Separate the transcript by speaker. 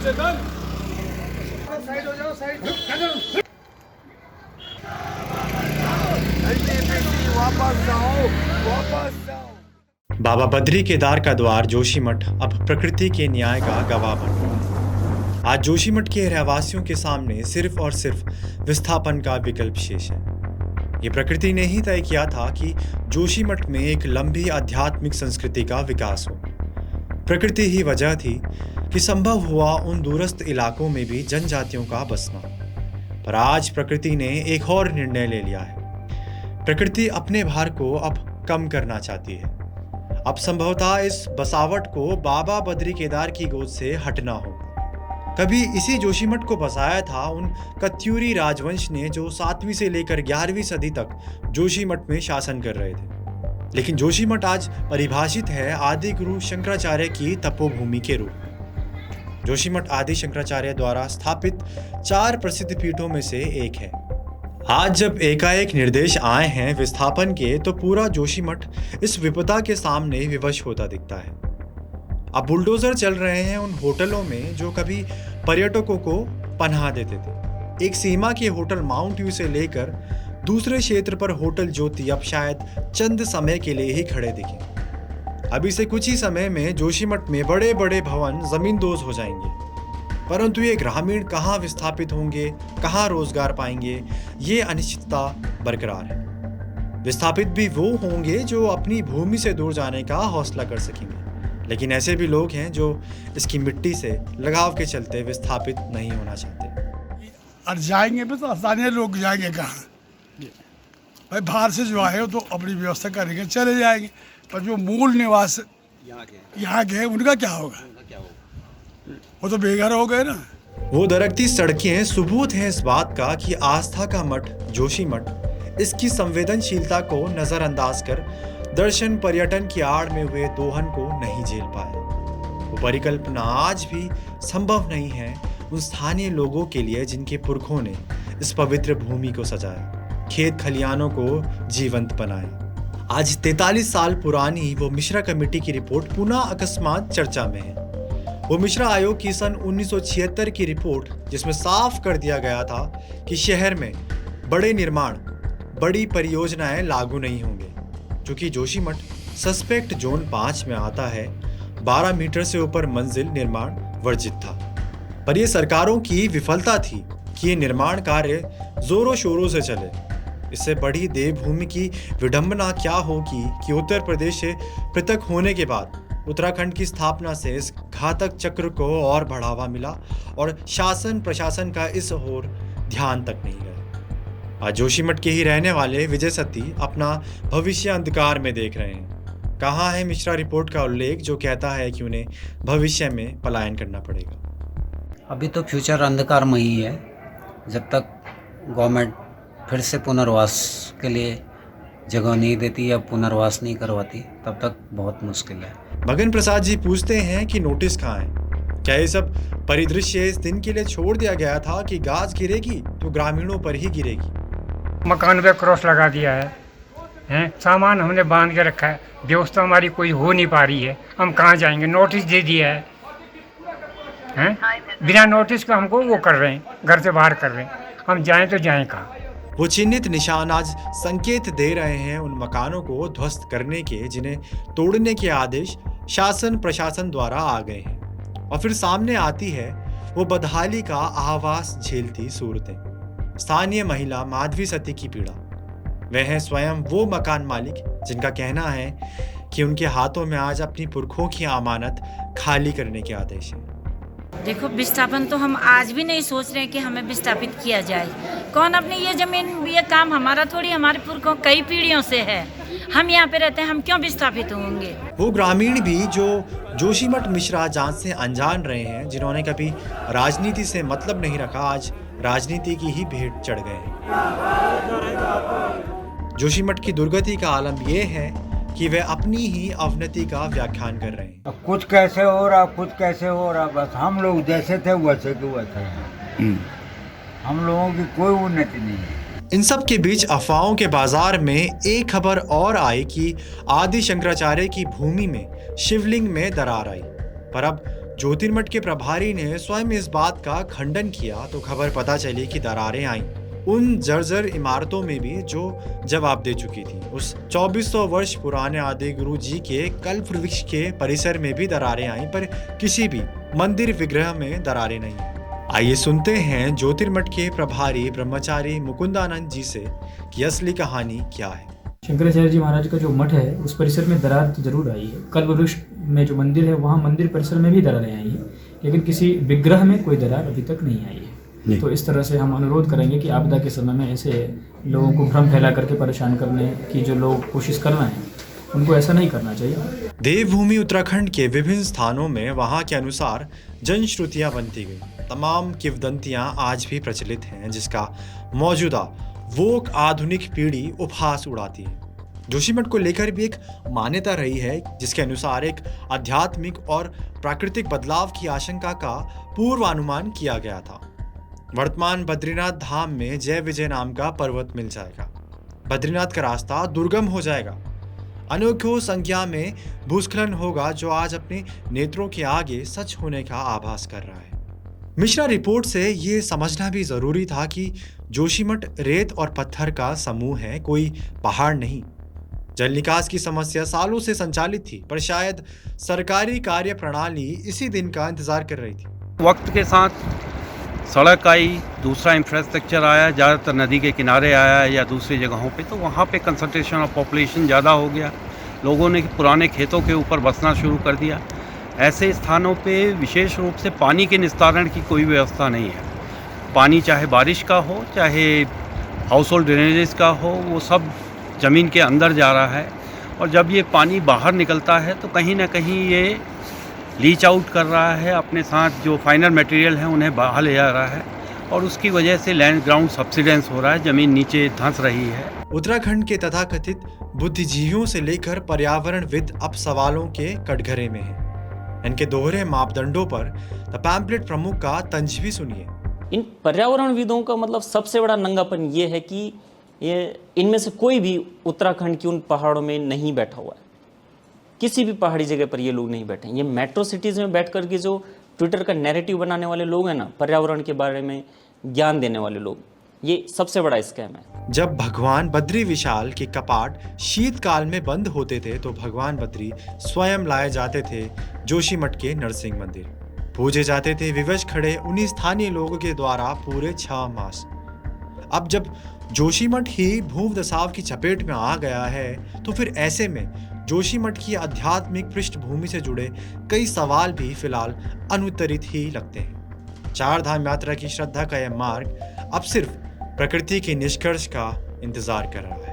Speaker 1: Side हो जाओ, side. वापस जाओ, वापस जाओ।
Speaker 2: बाबा बद्री केदार का द्वार जोशीमठ अब प्रकृति के न्याय का गवाह बन गया है। आज जोशीमठ के रहवासियों के सामने सिर्फ और सिर्फ विस्थापन का विकल्प शेष है। ये प्रकृति ने ही तय किया था कि जोशीमठ में एक लंबी आध्यात्मिक संस्कृति का विकास हो। प्रकृति ही वजह थी कि संभव हुआ उन दूरस्थ इलाकों में भी जनजातियों का बसना। पर आज प्रकृति ने एक और निर्णय ले लिया है। प्रकृति अपने भार को अब कम करना चाहती है। अब संभवतः इस बसावट को बाबा बद्री केदार की गोद से हटना होगा। कभी इसी जोशीमठ को बसाया था उन कत्यूरी राजवंश ने, जो 7वीं से लेकर 11वीं सदी तक जोशीमठ में शासन कर रहे थे। लेकिन जोशीमठ आज परिभाषित है आदि गुरु शंकराचार्य की तपोभूमि के रूप में। जोशीमठ आदि शंकराचार्य द्वारा स्थापित 4 प्रसिद्ध पीठों में से एक है। आज जब एकाएक निर्देश आए हैं विस्थापन के, तो पूरा जोशीमठ इस विपदा के सामने विवश होता दिखता है। अब बुलडोजर चल रहे हैं उन होटलों में जो कभी पर्यटकों को पनाह देते थे। एक सीमा के होटल माउंट व्यू से लेकर दूसरे क्षेत्र पर होटल ज्योति अब शायद चंद समय के लिए ही खड़े दिखें। अभी से कुछ ही समय में जोशीमठ में बड़े बड़े भवन जमींदोज हो जाएंगे। परंतु ये ग्रामीण कहाँ विस्थापित होंगे, कहाँ रोजगार पाएंगे, ये अनिश्चितता बरकरार है। विस्थापित भी वो होंगे जो अपनी भूमि से दूर जाने का हौसला कर सकेंगे, लेकिन ऐसे भी लोग हैं जो इसकी मिट्टी से लगाव के चलते विस्थापित नहीं होना चाहते।
Speaker 3: और जाएंगे भी तो स्थानीय लोग जाएंगे कहाँ? भाई बाहर से जो आए हो तो अपनी व्यवस्था करेंगे, चले जाएंगे। पर जो मूल निवास यहाँ के हैं उनका क्या होगा? वो तो बेघर हो गए ना।
Speaker 2: वो दरकती सड़कें सबूत हैं इस बात का कि आस्था का मठ जोशीमठ इसकी संवेदनशीलता को नजरअंदाज कर दर्शन पर्यटन की आड़ में हुए दोहन को नहीं झेल पाए। वो परिकल्पना आज भी संभव नहीं है उन स्थानीय लोगों के लिए जिनके पुरखों ने इस पवित्र भूमि को सजाया, खेत खलियानों को जीवंत बनाया। आज 43 साल पुरानी वो मिश्रा कमेटी की रिपोर्ट पुनः अकस्मात चर्चा में है। वो मिश्रा आयोग की सन 1976 की रिपोर्ट, जिसमें साफ कर दिया गया था कि शहर में बड़े निर्माण, बड़ी परियोजनाएं लागू नहीं होंगे। चूंकि जोशीमठ सस्पेक्ट जोन 5 में आता है, 12 मीटर से ऊपर मंजिल निर्माण वर्जित था। पर यह सरकारों की विफलता थी कि ये निर्माण कार्य जोरों शोरों से चले। इससे बड़ी देवभूमि की विडंबना क्या होगी कि उत्तर प्रदेश से पृथक होने के बाद उत्तराखंड की स्थापना से इस घातक चक्र को और बढ़ावा मिला और शासन प्रशासन का इस ओर ध्यान तक नहीं गया। आज जोशीमठ के ही रहने वाले विजय सत्ती अपना भविष्य अंधकार में देख रहे हैं। कहाँ है मिश्रा रिपोर्ट का उल्लेख जो कहता है कि उन्हें भविष्य में पलायन करना पड़ेगा?
Speaker 4: अभी तो फ्यूचर अंधकारमय ही है। जब तक गवर्नमेंट फिर से पुनर्वास के लिए जगह नहीं देती या पुनर्वास नहीं करवाती, तब तक बहुत मुश्किल है।
Speaker 2: मगन प्रसाद जी पूछते हैं कि नोटिस कहाँ है? क्या ये सब परिदृश्य इस दिन के लिए छोड़ दिया गया था कि गाज गिरेगी तो ग्रामीणों पर ही गिरेगी?
Speaker 5: मकान पे क्रॉस लगा दिया है, सामान हमने बांध के रखा है, व्यवस्था हमारी कोई हो नहीं पा रही है। हम कहाँ जाएंगे? नोटिस दे दिया है, बिना नोटिस का हमको वो कर रहे हैं, घर से बाहर कर रहे हैं। हम जाएं तो जाएं कहाँ?
Speaker 2: वो चिन्हित निशान आज संकेत दे रहे हैं उन मकानों को ध्वस्त करने के जिन्हें तोड़ने के आदेश शासन प्रशासन द्वारा आ गए हैं। और फिर सामने आती है वो बदहाली का आवास झेलती सूरतें। स्थानीय महिला माधवी सती की पीड़ा। वह हैं स्वयं वो मकान मालिक जिनका कहना है कि उनके हाथों में आज अपनी पुरखों की अमानत खाली करने के आदेश हैं।
Speaker 6: देखो, विस्थापन तो हम आज भी नहीं सोच रहे हैं कि हमें विस्थापित किया जाए। कौन अपनी ये जमीन, ये काम हमारा थोड़ी, हमारे पुरखों कई पीढ़ियों से है। हम यहाँ पे रहते हैं, हम क्यों विस्थापित होंगे? वो
Speaker 2: ग्रामीण भी जो जोशीमठ मिश्रा जांच से अनजान रहे हैं, जिन्होंने कभी राजनीति से मतलब नहीं रखा, आज राजनीति की ही भेंट चढ़ गए हैं। जोशीमठ की दुर्गति का आलम यह है कि वे अपनी ही अवनति का व्याख्यान कर रहे हैं।
Speaker 7: कुछ कैसे हो रहा, कुछ कैसे हो रहा, बस हम लोग जैसे थे वैसे के वैसे हैं। हम लोगों की कोई उन्नति नहीं है।
Speaker 2: इन सब के बीच अफवाहों के बाजार में एक खबर और आई कि आदि शंकराचार्य की भूमि में शिवलिंग में दरार आई। पर अब ज्योतिर्मठ के प्रभारी ने स्वयं इस बात का खंडन किया तो खबर पता चली कि दरारें आईं उन जर्जर इमारतों में भी जो जवाब दे चुकी थी। उस 2400 वर्ष पुराने आदि गुरु जी के कल्प वृक्ष के परिसर में भी दरारें आईं, पर किसी भी मंदिर विग्रह में दरारें नहीं। आइए सुनते हैं ज्योतिर्मठ के प्रभारी ब्रह्मचारी मुकुंदानंद जी से कि असली कहानी क्या है।
Speaker 8: शंकराचार्य जी महाराज का जो मठ है उस परिसर में दरार तो जरूर आई है। कल्प वृक्ष में जो मंदिर है वहाँ मंदिर परिसर में भी दरारें आई हैं, लेकिन किसी विग्रह में कोई दरार अभी तक नहीं आई है। तो इस तरह से हम अनुरोध करेंगे कि आपदा के समय में ऐसे लोगों को भ्रम फैला करके परेशान करने की जो लोग कोशिश कर रहे हैं उनको ऐसा नहीं करना चाहिए।
Speaker 2: देवभूमि उत्तराखंड के विभिन्न स्थानों में वहां के अनुसार जनश्रुतियां बनती गई। तमाम किंवदंतियां आज भी प्रचलित हैं, जिसका मौजूदा वोक आधुनिक पीढ़ी उपहास उड़ाती है। जोशीमठ को लेकर भी एक मान्यता रही है, जिसके अनुसार एक आध्यात्मिक और प्राकृतिक बदलाव की आशंका का पूर्वानुमान किया गया था। वर्तमान बद्रीनाथ धाम में जय विजय नाम का पर्वत मिल जाएगा। बद्रीनाथ का रास्ता दुर्गम हो जाएगा। अनोखी संख्या में भूस्खलन होगा जो आज अपने नेत्रों के आगे सच होने का आभास कर रहा है। मिश्रा रिपोर्ट से ये समझना भी जरूरी था कि जोशीमठ रेत और पत्थर का समूह है, कोई पहाड़ नहीं। जल निकास की समस्या सालों से संचालित थी, पर शायद सरकारी कार्य प्रणाली इसी दिन का इंतजार कर रही थी।
Speaker 9: वक्त के साथ सड़क आई, दूसरा इंफ्रास्ट्रक्चर आया, ज़्यादातर नदी के किनारे आया या दूसरी जगहों पे, तो वहाँ पे कंसंट्रेशन ऑफ पॉपुलेशन ज़्यादा हो गया। लोगों ने पुराने खेतों के ऊपर बसना शुरू कर दिया। ऐसे स्थानों पे विशेष रूप से पानी के निस्तारण की कोई व्यवस्था नहीं है। पानी चाहे बारिश का हो, चाहे हाउस होल्ड ड्रेनेजेस का हो, वो सब ज़मीन के अंदर जा रहा है। और जब ये पानी बाहर निकलता है तो कहीं ना कहीं ये लीच आउट कर रहा है, अपने साथ जो फाइनल मटेरियल है उन्हें बाहर ले जा रहा है, और उसकी वजह से लैंड ग्राउंड सब्सिडेंस हो रहा है, ज़मीन नीचे धंस रही है।
Speaker 2: उत्तराखंड के तथाकथित बुद्धिजीवियों से लेकर पर्यावरणविद अब सवालों के कटघरे में हैं। इनके दोहरे मापदंडों पर द पैम्पलेट प्रमुख का तंज भी सुनिए।
Speaker 10: इन पर्यावरणविदों का मतलब सबसे बड़ा नंगापन ये है कि ये इनमें से कोई भी उत्तराखंड की उन पहाड़ों में नहीं बैठा हुआ है। किसी भी पहाड़ी जगह पर ये लोग नहीं बैठे। ये मेट्रो सिटीज़ में बैठ कर के जो ट्विटर का नैरेटिव बनाने वाले लोग हैं ना, पर्यावरण के बारे में ज्ञान देने वाले लोग, ये सबसे बड़ा स्कैम है।
Speaker 2: जब भगवान बद्री विशाल के कपाट शीतकाल में बंद होते थे तो भगवान बद्री स्वयं लाए जाते थे जोशीमठ के नरसिंह मंदिर। पूजे जाते थे विवश खड़े उन्हीं स्थानीय लोगों के द्वारा पूरे 6 मास। अब जब जोशीमठ ही भूमदशाव की चपेट में आ गया है तो फिर ऐसे में जोशीमठ की आध्यात्मिक पृष्ठभूमि से जुड़े कई सवाल भी फिलहाल अनुत्तरित ही लगते हैं। 4 धाम यात्रा की श्रद्धा का यह मार्ग अब सिर्फ प्रकृति के निष्कर्ष का इंतजार कर रहा है।